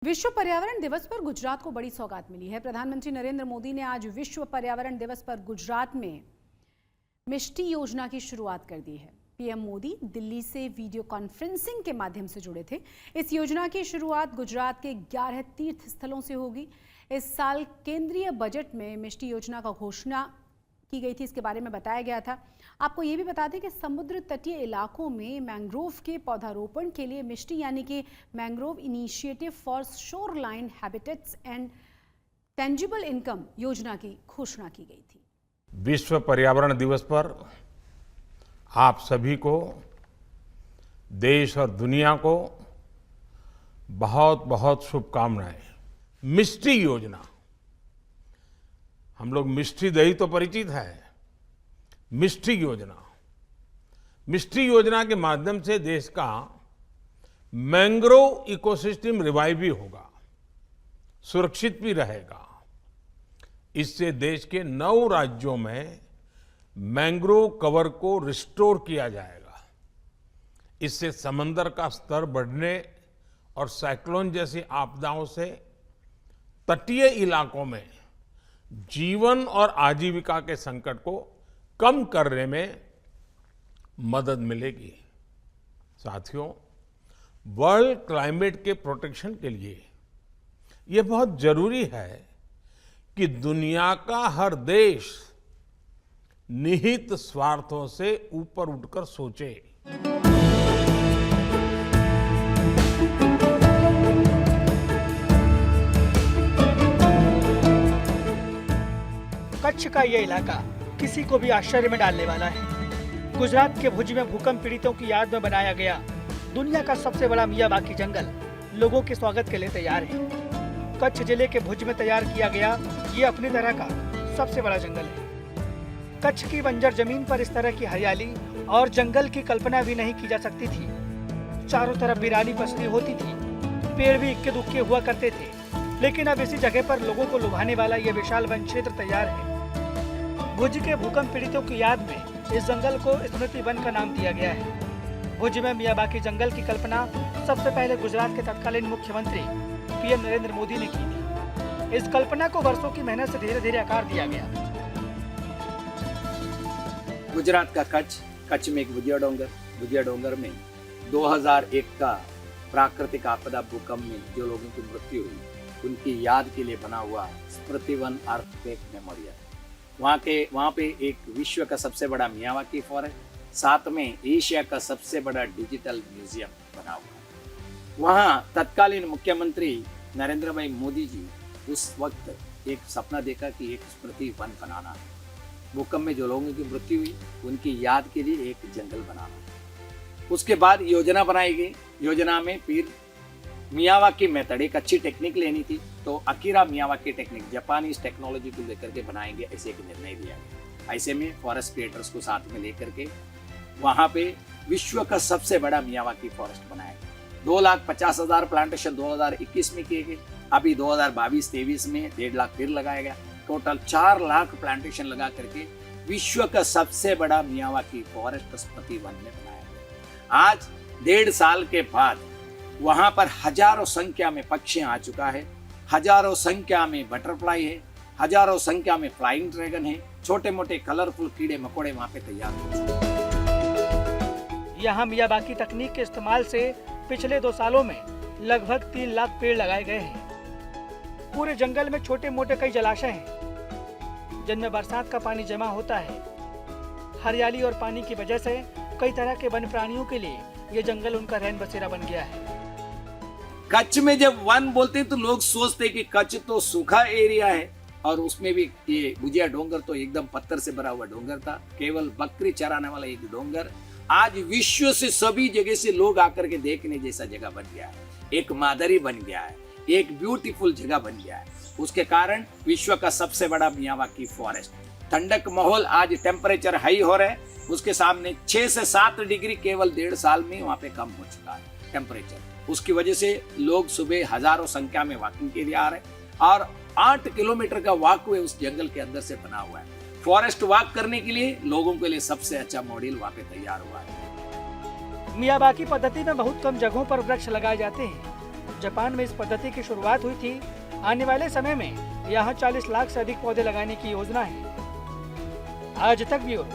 विश्व पर्यावरण दिवस पर गुजरात को बड़ी सौगात मिली है। प्रधानमंत्री नरेंद्र मोदी ने आज विश्व पर्यावरण दिवस पर गुजरात में मिष्टी योजना की शुरुआत कर दी है। पीएम मोदी दिल्ली से वीडियो कॉन्फ्रेंसिंग के माध्यम से जुड़े थे। इस योजना की शुरुआत गुजरात के 11 तीर्थ स्थलों से होगी। इस साल केंद्रीय बजट में मिष्टी योजना का घोषणा की गई थी, इसके बारे में बताया गया था। आपको ये भी बता दें कि समुद्र तटीय इलाकों में मैंग्रोव के पौधारोपण के लिए मिष्टी यानी कि mangrove initiative for shore line habitats and tangible income योजना की घोषणा की गई थी। विश्व पर्यावरण दिवस पर आप सभी को, देश और दुनिया को बहुत बहुत शुभकामनाएं। मिष्टी योजना, हम लोग मिष्टी दही तो परिचित है। मिष्टी योजना के माध्यम से देश का मैंग्रोव इकोसिस्टम रिवाइव भी होगा, सुरक्षित भी रहेगा। इससे देश के 9 राज्यों में मैंग्रोव कवर को रिस्टोर किया जाएगा। इससे समंदर का स्तर बढ़ने और साइक्लोन जैसी आपदाओं से तटीय इलाकों में जीवन और आजीविका के संकट को कम करने में मदद मिलेगी। साथियों, वर्ल्ड क्लाइमेट के प्रोटेक्शन के लिए यह बहुत जरूरी है कि दुनिया का हर देश निहित स्वार्थों से ऊपर उठकर सोचे। कच्छ का ये इलाका किसी को भी आश्चर्य में डालने वाला है। गुजरात के भुज में भूकंप पीड़ितों की याद में बनाया गया दुनिया का सबसे बड़ा मियावाकी जंगल लोगों के स्वागत के लिए तैयार है। कच्छ जिले के भुज में तैयार किया गया ये अपनी तरह का सबसे बड़ा जंगल है। कच्छ की बंजर जमीन पर इस तरह की हरियाली और जंगल की कल्पना भी नहीं की जा सकती थी। चारों तरफ वीरानी पसरी होती थी, पेड़ भी इक्के दुक्के हुआ करते थे, लेकिन अब इसी जगह पर लोगों को लुभाने वाला ये विशाल वन क्षेत्र तैयार है। भुज के भूकंप पीड़ितों की याद में इस जंगल को स्मृति वन का नाम दिया गया है। भुज में मियावाकी जंगल की कल्पना सबसे पहले गुजरात के तत्कालीन मुख्यमंत्री पीएम नरेंद्र मोदी ने की थी। इस कल्पना को वर्षों की मेहनत से धीरे धीरे आकार दिया गया। गुजरात का कच्छ में एक भुजिया डोंगर में 2001 का प्राकृतिक आपदा भूकंप में जो लोगों की मृत्यु हुई, उनकी याद के लिए बना हुआ स्मृति वन अर्थक्वेक मेमोरियल। वहाँ पे एक विश्व का सबसे बड़ा मियावाकी फॉरेस्ट, साथ में एशिया का सबसे बड़ा डिजिटल म्यूजियम बना हुआ है। वहाँ तत्कालीन मुख्यमंत्री नरेंद्र भाई मोदी जी उस वक्त एक सपना देखा कि एक स्मृति वन बनाना है। भूकंप में जो लोगों की मृत्यु हुई, उनकी याद के लिए एक जंगल बनाना। उसके बाद योजना बनाई गई। योजना में फिर मियावाकी मेथड, एक अच्छी टेक्निक लेनी थी, तो Akira Miyawaki technique, Japanese technology को लेकर के बनाएंगे, ऐसे एक निर्णय लिया गया। ऐसे में फॉरेस्ट क्रिएटर्स को साथ में लेकर के वहाँ पे विश्व का सबसे बड़ा मियावाकी फॉरेस्ट बनाया गया। 2,50,000 प्लांटेशन 2021 में किए गए। अभी 2022-23 में 1.5 लाख फिर लगाया गया। टोटल 4 लाख प्लांटेशन लगा करके विश्व का सबसे बड़ा मियावाकी फॉरेस्ट स्मृति वन में बनाया गया। आज 1.5 साल के बाद वहां पर हजारों संख्या में पक्षी आ चुका है, हजारों संख्या में बटरफ्लाई है, हजारों संख्या में फ्लाइंग ड्रैगन है, छोटे मोटे कलरफुल कीड़े मकोड़े वहां पे तैयार हो चुके हैं। यहाँ मियावाकी तकनीक के इस्तेमाल से पिछले 2 सालों में लगभग 3 लाख पेड़ लगाए गए हैं। पूरे जंगल में छोटे मोटे कई जलाशय हैं जिनमें बरसात का पानी जमा होता है। हरियाली और पानी की वजह से कई तरह के वन प्राणियों के लिए ये जंगल उनका रहन बसेरा बन गया है। कच्छ में जब वन बोलते हैं तो लोग सोचते हैं कि कच्छ तो सूखा एरिया है, और उसमें भी ये भुजिया डोंगर तो एकदम पत्थर से भरा हुआ डोंगर था, केवल बकरी चराने वाला एक डोंगर आज विश्व से सभी जगह से लोग आकर के देखने जैसा जगह बन गया है, एक मादरी बन गया है, एक ब्यूटीफुल जगह बन गया है। उसके कारण विश्व का सबसे बड़ा मियावाकी फॉरेस्ट। ठंडक माहौल, आज टेम्परेचर हाई हो रहा है, उसके सामने 6 से 7 डिग्री केवल 1.5 साल में वहां पे कम हो चुका है टेम्परेचर। उसकी वजह से लोग सुबह हजारों संख्या में वॉकिंग के लिए आ रहे हैं, और 8 किलोमीटर का वॉकवे उस जंगल के अंदर से बना हुआ है। फॉरेस्ट वॉक करने के लिए लोगों के लिए सबसे अच्छा मॉडल वहाँ पे तैयार हुआ है। मियावाकी पद्धति में बहुत कम जगहों पर वृक्ष लगाए जाते हैं। जापान में इस पद्धति की शुरुआत हुई थी। आने वाले समय में यहाँ 40 लाख से अधिक पौधे लगाने की योजना है। आज तक ब्यूरो।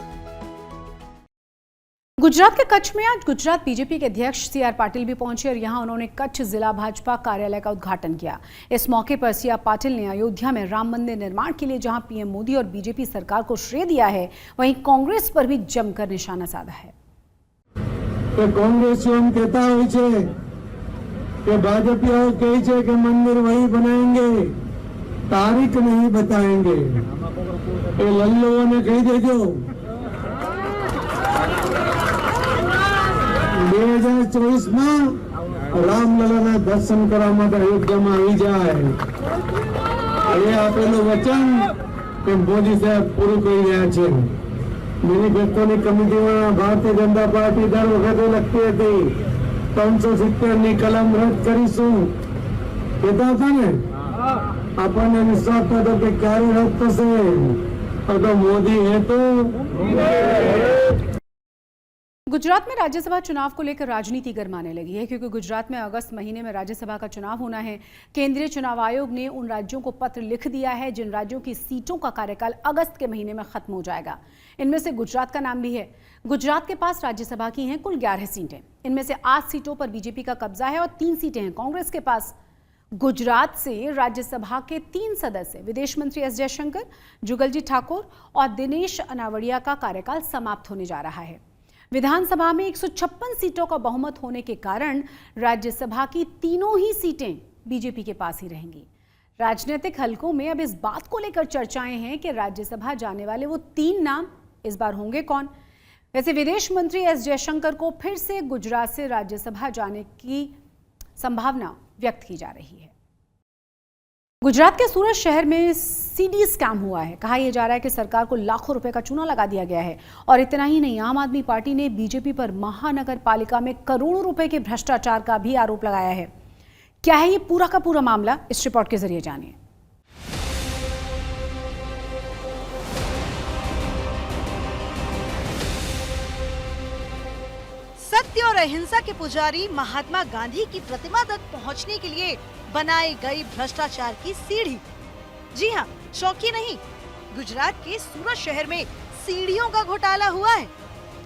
गुजरात के कच्छ में आज गुजरात बीजेपी के अध्यक्ष सीआर पाटिल भी पहुंचे और यहां उन्होंने कच्छ जिला भाजपा कार्यालय का उद्घाटन किया। इस मौके पर सीआर पाटिल ने अयोध्या में राम मंदिर निर्माण के लिए जहां पीएम मोदी और बीजेपी सरकार को श्रेय दिया है, वहीं कांग्रेस पर भी जमकर निशाना साधा है। कांग्रेस कहता है कि भाजपा कहे छे कि मंदिर वही बनाएंगे, तारीख नहीं बताएंगे। लल्लुओं ने कही देजो 2024 में रामलला दर्शन करवा माटे अयोध्या में आई जाए। ये आपेलू वचन कि मोदी साहेब पूરું કરી રહ્યા છે। મેનિફેસ્ટોની કમિટીમાં ભારતીય જનતા પાર્ટી દર વખતે લખતી હતી 370ની કલમ રદ કરીશું, કહેતા હતા ને। આપણને વિશ્વાસ હતો કે ક્યારે રદ થશે, તો મોદી હે તો। गुजरात में राज्यसभा चुनाव को लेकर राजनीति गरमाने लगी है, क्योंकि गुजरात में अगस्त महीने में राज्यसभा का चुनाव होना है। केंद्रीय चुनाव आयोग ने उन राज्यों को पत्र लिख दिया है जिन राज्यों की सीटों का कार्यकाल अगस्त के महीने में खत्म हो जाएगा। इनमें से गुजरात का नाम भी है। गुजरात के पास राज्यसभा की हैं कुल 11 सीटें। इनमें से 8 सीटों पर बीजेपी का कब्जा है और 3 सीटें हैं कांग्रेस के पास। गुजरात से राज्यसभा के 3 सदस्य विदेश मंत्री एस जयशंकर, जुगलजी ठाकुर और दिनेश अनावड़िया का कार्यकाल समाप्त होने जा रहा है। विधानसभा में 156 सीटों का बहुमत होने के कारण राज्यसभा की तीनों ही सीटें बीजेपी के पास ही रहेंगी। राजनीतिक हलकों में अब इस बात को लेकर चर्चाएं हैं कि राज्यसभा जाने वाले वो 3 नाम इस बार होंगे कौन। वैसे विदेश मंत्री एस जयशंकर को फिर से गुजरात से राज्यसभा जाने की संभावना व्यक्त की जा रही है। गुजरात के सूरत शहर में सीडी स्कैम हुआ है। कहा यह जा रहा है कि सरकार को लाखों रुपए का चूना लगा दिया गया है। और इतना ही नहीं, आम आदमी पार्टी ने बीजेपी पर महानगर पालिका में करोड़ों रुपए के भ्रष्टाचार का भी आरोप लगाया है। क्या है ये पूरा का पूरा मामला, इस रिपोर्ट के जरिए जानिए। सत्य और अहिंसा के पुजारी महात्मा गांधी की प्रतिमा तक पहुंचने के लिए बनाई गई भ्रष्टाचार की सीढ़ी। जी हाँ, शौकी नहीं, गुजरात के सूरत शहर में सीढ़ियों का घोटाला हुआ है।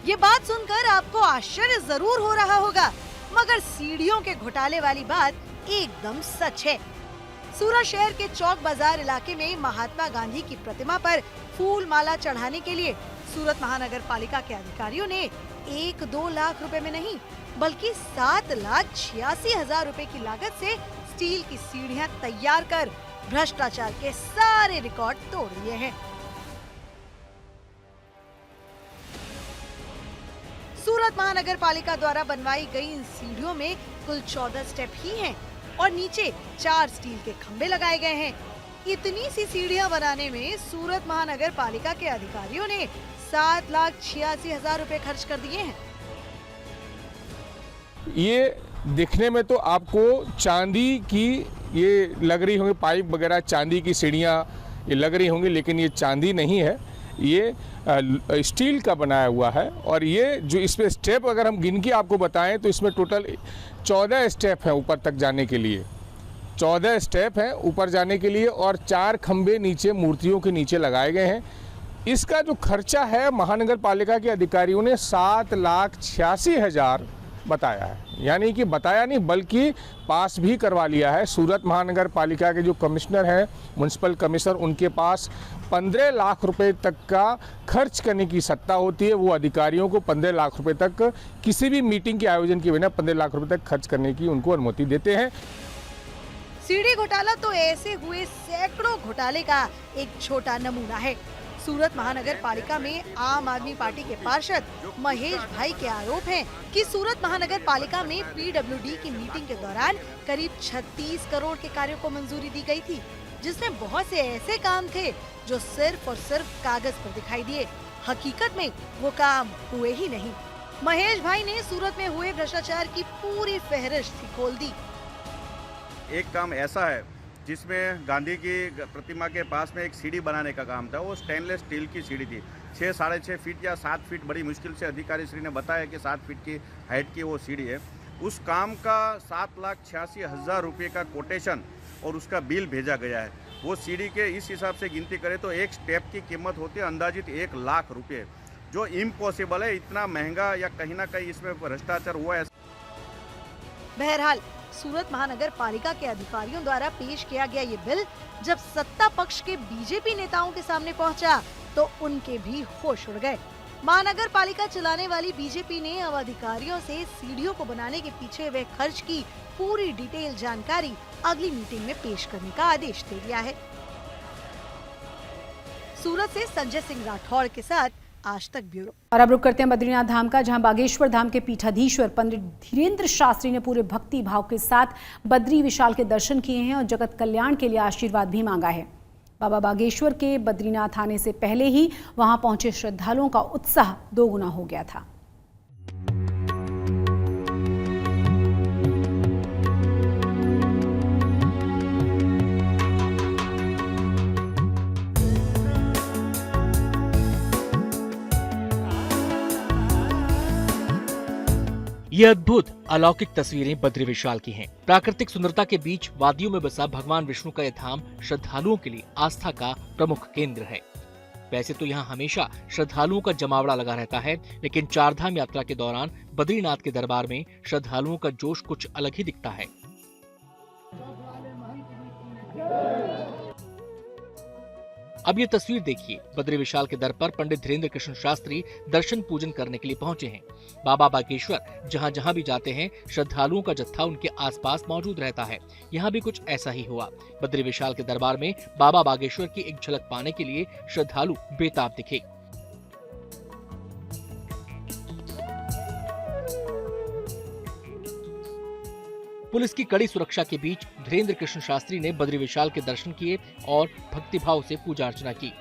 ये बात सुनकर आपको आश्चर्य जरूर हो रहा होगा, मगर सीढ़ियों के घोटाले वाली बात एकदम सच है। सूरत शहर के चौक बाजार इलाके में महात्मा गांधी की प्रतिमा पर फूल माला चढ़ाने के लिए सूरत महानगर पालिका के अधिकारियों ने 1-2 लाख रुपए में नहीं, बल्कि 7,86,000 रुपए की लागत से स्टील की सीढ़ियां तैयार कर भ्रष्टाचार के सारे रिकॉर्ड तोड़ दिए हैं। सूरत महानगर पालिका द्वारा बनवाई गई इन सीढ़ियों में कुल 14 स्टेप ही हैं और नीचे 4 स्टील के खंभे लगाए गए हैं। इतनी सी सीढ़ियां बनाने में सूरत महानगर पालिका के अधिकारियों ने 7,86,000 रुपए खर्च कर दिए हैं। ये दिखने में तो आपको चांदी की ये लग रही होंगी, पाइप वगैरह चांदी की सीढ़ियाँ ये लग रही होंगी, लेकिन ये चांदी नहीं है, ये स्टील का बनाया हुआ है। और ये जो इसमें स्टेप अगर हम गिन के आपको बताएं तो इसमें टोटल 14 स्टेप हैं ऊपर तक जाने के लिए। 14 स्टेप हैं ऊपर जाने के लिए और 4 खंभे नीचे मूर्तियों के नीचे लगाए गए हैं। इसका जो खर्चा है महानगर पालिका के अधिकारियों ने 7,86,000 बताया है। यानी कि बताया नहीं बल्कि पास भी करवा लिया है। सूरत महानगर पालिका के जो कमिश्नर हैं, म्युनिसिपल कमिश्नर, उनके पास 15 लाख रुपए तक का खर्च करने की सत्ता होती है। वो अधिकारियों को 15 लाख रुपए तक किसी भी मीटिंग के आयोजन के बिना 15 लाख रुपए तक खर्च करने की उनको अनुमति देते हैं। सीढ़ी घोटाला तो ऐसे हुए सैकड़ों घोटाले का एक छोटा नमूना है। सूरत महानगर पालिका में आम आदमी पार्टी के पार्षद महेश भाई के आरोप हैं कि सूरत महानगर पालिका में पीडब्ल्यूडी की मीटिंग के दौरान करीब 36 करोड़ के कार्यों को मंजूरी दी गई थी, जिसमें बहुत से ऐसे काम थे जो सिर्फ और सिर्फ कागज पर दिखाई दिए, हकीकत में वो काम हुए ही नहीं। महेश भाई ने सूरत में हुए भ्रष्टाचार की पूरी फहरिस्त खोल दी। एक काम ऐसा है जिसमें गांधी की प्रतिमा के पास में एक सीढ़ी बनाने का काम था। वो स्टेनलेस स्टील की सीढ़ी थी, 6 साढ़े 6 फीट या 7 फीट, बड़ी मुश्किल से अधिकारी श्री ने बताया कि 7 फीट की हाइट की वो सीढ़ी है। उस काम का 7,86,000 रुपये का कोटेशन और उसका बिल भेजा गया है। वो सीढ़ी के इस हिसाब से गिनती करें तो एक स्टेप की कीमत होती है अंदाजित 1 लाख रुपये, जो इम्पॉसिबल है। इतना महंगा या कहीं ना कहीं इसमें भ्रष्टाचार हुआ है। बहरहाल सूरत महानगर पालिका के अधिकारियों द्वारा पेश किया गया ये बिल जब सत्ता पक्ष के बीजेपी नेताओं के सामने पहुंचा तो उनके भी होश उड़ गए। महानगर पालिका चलाने वाली बीजेपी ने अब अधिकारियों से सीढ़ियों को बनाने के पीछे हुए खर्च की पूरी डिटेल जानकारी अगली मीटिंग में पेश करने का आदेश दे दिया है। सूरत से संजय सिंह राठौड़ के साथ आज तक ब्यूरो। और अब रुक करते हैं बद्रीनाथ धाम का, जहां बागेश्वर धाम के पीठाधीश्वर पंडित धीरेन्द्र शास्त्री ने पूरे भक्ति भाव के साथ बद्री विशाल के दर्शन किए हैं और जगत कल्याण के लिए आशीर्वाद भी मांगा है। बाबा बागेश्वर के बद्रीनाथ आने से पहले ही वहां पहुंचे श्रद्धालुओं का उत्साह दोगुना हो गया था। ये अद्भुत अलौकिक तस्वीरें बद्री विशाल की हैं। प्राकृतिक सुंदरता के बीच वादियों में बसा भगवान विष्णु का यह धाम श्रद्धालुओं के लिए आस्था का प्रमुख केंद्र है। वैसे तो यहाँ हमेशा श्रद्धालुओं का जमावड़ा लगा रहता है, लेकिन चारधाम यात्रा के दौरान बद्रीनाथ के दरबार में श्रद्धालुओं का जोश कुछ अलग ही दिखता है। अब ये तस्वीर देखिए, बद्री विशाल के दर पर पंडित धीरेन्द्र कृष्ण शास्त्री दर्शन पूजन करने के लिए पहुंचे हैं। बाबा बागेश्वर जहां जहां भी जाते हैं श्रद्धालुओं का जत्था उनके आसपास मौजूद रहता है। यहाँ भी कुछ ऐसा ही हुआ। बद्री विशाल के दरबार में बाबा बागेश्वर की एक झलक पाने के लिए श्रद्धालु बेताब दिखे। पुलिस की कड़ी सुरक्षा के बीच धीरेन्द्र कृष्ण शास्त्री ने बद्री विशाल के दर्शन किए और भक्तिभाव से पूजा अर्चना की।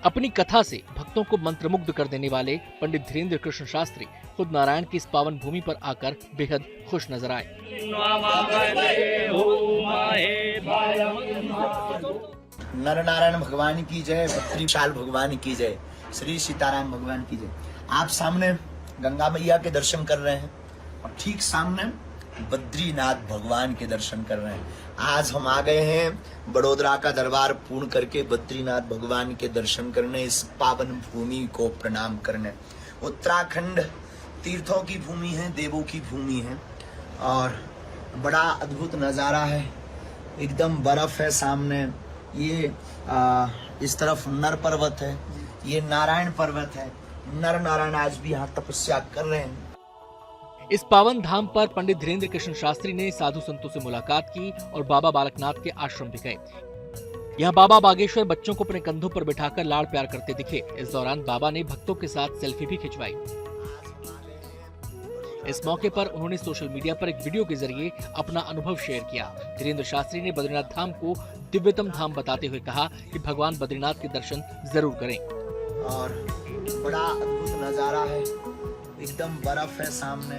अपनी कथा से भक्तों को मंत्रमुग्ध कर देने वाले पंडित धीरेन्द्र कृष्ण शास्त्री खुद नारायण की इस पावन भूमि पर आकर बेहद खुश नजर आए। नर नारायण भगवान की जय, बद्री विशाल भगवान की जय, श्री सीताराम भगवान की जय। आप सामने गंगा मैया के दर्शन कर रहे हैं और ठीक सामने बद्रीनाथ भगवान के दर्शन कर रहे हैं। आज हम आ गए हैं बड़ोदरा का दरबार पूर्ण करके बद्रीनाथ भगवान के दर्शन करने, इस पावन भूमि को प्रणाम करने। उत्तराखंड तीर्थों की भूमि है, देवों की भूमि है और बड़ा अद्भुत नजारा है। एकदम बर्फ है सामने। ये इस तरफ नर पर्वत है, ये नारायण पर्वत है। नर नारायण आज भी यहाँ तपस्या कर रहे हैं। इस पावन धाम पर पंडित धीरेन्द्र कृष्ण शास्त्री ने साधु संतों से मुलाकात की और बाबा बालकनाथ के आश्रम भी गए। यहाँ बाबा बागेश्वर बच्चों को अपने कंधों पर बिठाकर लाड़ प्यार करते दिखे। इस दौरान बाबा ने भक्तों के साथ सेल्फी भी खिंचवाई। इस मौके पर उन्होंने सोशल मीडिया पर एक वीडियो के जरिए अपना अनुभव शेयर किया। धीरेन्द्र शास्त्री ने बद्रीनाथ धाम को दिव्यतम धाम बताते हुए कहा कि भगवान बद्रीनाथ के दर्शन जरूर करें। और बड़ा अद्भुत नजारा है, एकदम बर्फ है सामने।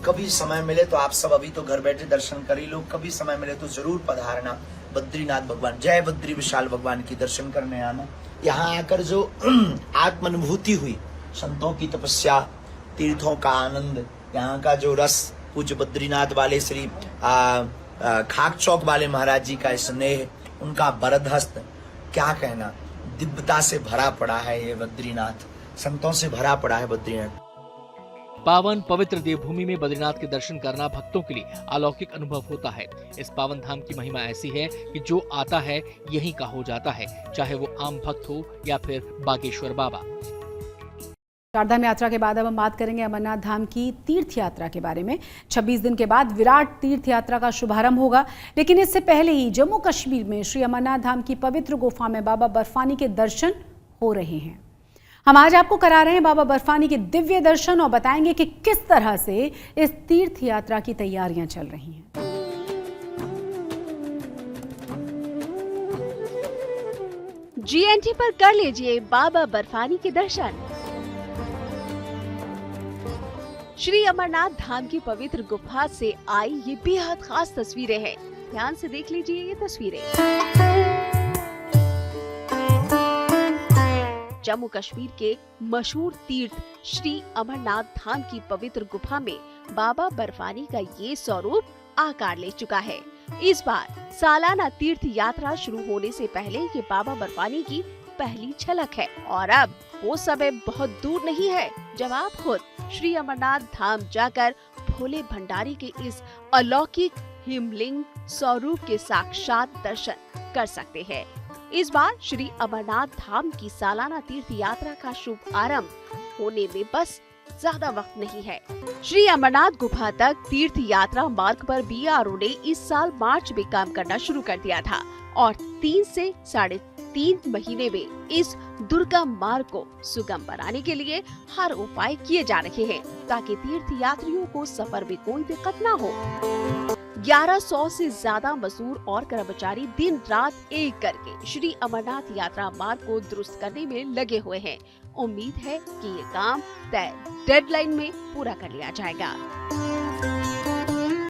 कभी समय मिले तो आप सब अभी तो घर बैठे दर्शन कर ही लो, कभी समय मिले तो जरूर पधारना बद्रीनाथ भगवान, जय बद्री विशाल भगवान की दर्शन करने आना। यहाँ आकर जो आत्मानुभूति हुई, संतों की तपस्या, तीर्थों का आनंद, यहाँ का जो रस, पूज्य बद्रीनाथ वाले श्री खाक चौक वाले महाराज जी का स्नेह, उनका वरद हस्त, क्या कहना, दिव्यता से भरा पड़ा है ये बद्रीनाथ, संतों से भरा पड़ा है बद्रीनाथ। पावन पवित्र देवभूमि में बद्रीनाथ के दर्शन करना भक्तों के लिए अलौकिक अनुभव होता है। इस पावन धाम की महिमा ऐसी है कि जो आता है यहीं का हो जाता है, चाहे वो आम भक्त हो या फिर बागेश्वर बाबा। चारधाम यात्रा के बाद अब हम बात करेंगे अमरनाथ धाम की तीर्थ यात्रा के बारे में। 26 दिन के बाद विराट तीर्थ यात्रा का शुभारंभ होगा, लेकिन इससे पहले ही जम्मू कश्मीर में श्री अमरनाथ धाम की पवित्र गुफा में बाबा बर्फानी के दर्शन हो रहे हैं। हम आज आपको करा रहे हैं बाबा बर्फानी के दिव्य दर्शन और बताएंगे कि किस तरह से इस तीर्थ यात्रा की तैयारियां चल रही हैं। GNT पर कर लीजिए बाबा बर्फानी के दर्शन। श्री अमरनाथ धाम की पवित्र गुफा से आई ये बेहद खास तस्वीरें हैं। ध्यान से देख लीजिए ये तस्वीरें। जम्मू कश्मीर के मशहूर तीर्थ श्री अमरनाथ धाम की पवित्र गुफा में बाबा बर्फानी का ये स्वरूप आकार ले चुका है। इस बार सालाना तीर्थ यात्रा शुरू होने से पहले ये बाबा बर्फानी की पहली झलक है और अब वो समय बहुत दूर नहीं है जब आप खुद श्री अमरनाथ धाम जाकर भोले भंडारी के इस अलौकिक हिमलिंग स्वरूप के साक्षात दर्शन कर सकते हैं। इस बार श्री अमरनाथ धाम की सालाना तीर्थ यात्रा का शुभ आरंभ होने में बस ज्यादा वक्त नहीं है। श्री अमरनाथ गुफा तक तीर्थ यात्रा मार्ग पर BRO ने इस साल मार्च में काम करना शुरू कर दिया था और 3 से 3.5 महीने में इस दुर्गम मार्ग को सुगम बनाने के लिए हर उपाय किए जा रहे हैं ताकि तीर्थ यात्रियों को सफर में कोई दिक्कत न हो। 1100 से ज्यादा मजदूर और कर्मचारी दिन रात एक करके श्री अमरनाथ यात्रा मार्ग को दुरुस्त करने में लगे हुए हैं। उम्मीद है कि ये काम तय डेडलाइन में पूरा कर लिया जाएगा।